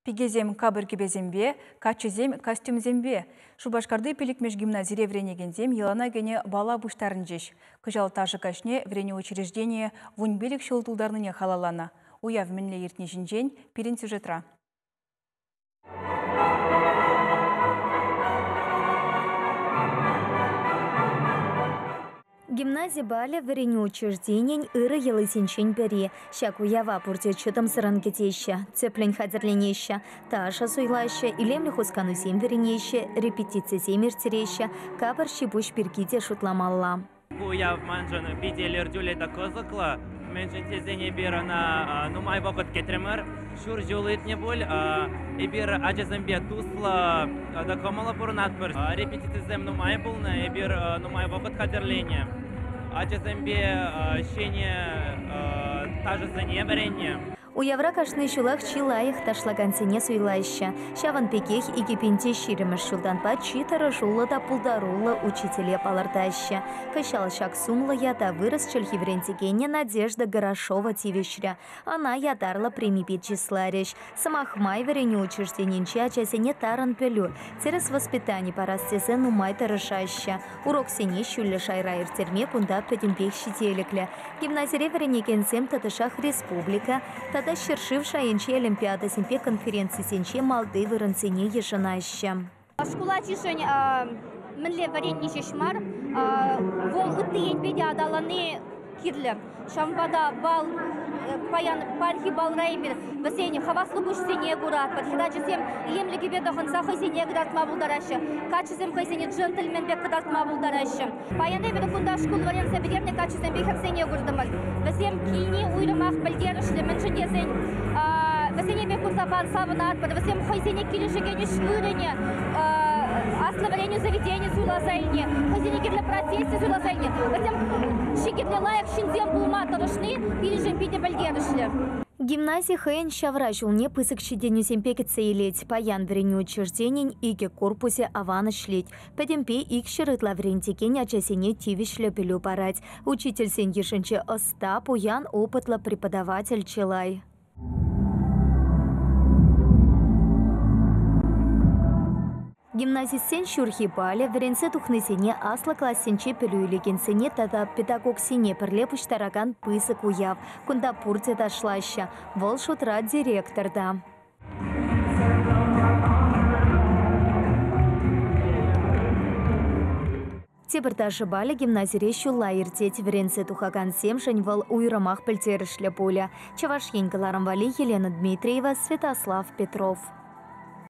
Пигезем кабырки безембе, качызем костюмзембе. Шубашкарды пиликмеш гимназире вренегензем елана гене бала буштарын жеш. Кыжал тажы кашне врене учреждение вуньбелик шолтулдарныне халалана. Уяв мінле ертне жинжен пирин сюжетра. Гимназия бале врене учреждений ыры елы сенчен пери. Щак уява пурте чутам сырангетеща, цеплень хадерленеща, таша суйлаща, илемле хускану сем веренеща, репетиция семертереща, кабар щебуш перките шутламалла. Уяв манжаны биделер дюлета козакла, меншин тезене бирана нумай вакыт кетремер, шур жолит не боль, и бир аджазамбе тусла, да камала пурнатпер, репетиция нумай булна, и бир нумай вакыт хадерлене. Аджазамбе щене тажы зане берене. У Явракашны шулах чилаих ташлаган сене суйлайща. Шаван пекех и кипинте ширемеш шулданпа читара жулада пулдарула учителе палардаща. Кышал шак сумла яда вырос чельхиврентигене Надежда Горошова тивещря. Она ядарла примипит числарищ. Самахмай верене учрежденинча часене таран пелю. Терес воспитание парастезену май тарашаща. Урок сене щулля шайраир терме пунда педимпех щителекля. Гимназире веренегенсем татышах республика. Тада шершившая инче олимпиада симпе конференции сенче малды выранцене еженаща. Школа чишень менле варенье шешмар, вол утыень беди адаланы кирле. Шамбада бал паян пархи бал раймир, бассейне хаваслу буш сене гурат, подхидачи сем лемли гибеда ханса хайсене град мабулдараша, качесем хайсене джентльмен бек кадат мабулдараша. Паян эве кунда школ варен соберевне качесем бек хаксене гурдамал. Бассейн кини уйрымах бальдерышле меншедесень. Бассейне бек кунда сабанат, бассейн хайсене килишегене шлюрене. Асловарению заведения зулазайне, хозяйники для протеста зулазайне, затем щеки для лаек шинзем булма тарушны, пилижем пите бальдерышли. Гимназия Хэйн шаврачул не пысок щеденью семпекица и ледь, паян вереню учреждений иге корпусе авана шлеть, педемпе ик щерытла врентикень ачасене тивиш лепелю парать. Учитель сеньешенче Остап уян опытла преподаватель Челай. Гимназистен шурхи бале веренсе тухнысене асла классенче пелюйлегенсене тада педагог сене перлепуш тараган пысык уяв, кунда пурте ташлаща, вол шутра директорда. Тебірташы бале гимназире шулла иртеть веренсе тухаган семшень вол уйрамах пельтерышле поля. Чаваш енгаларам вали Елена Дмитриева, Святослав Петров.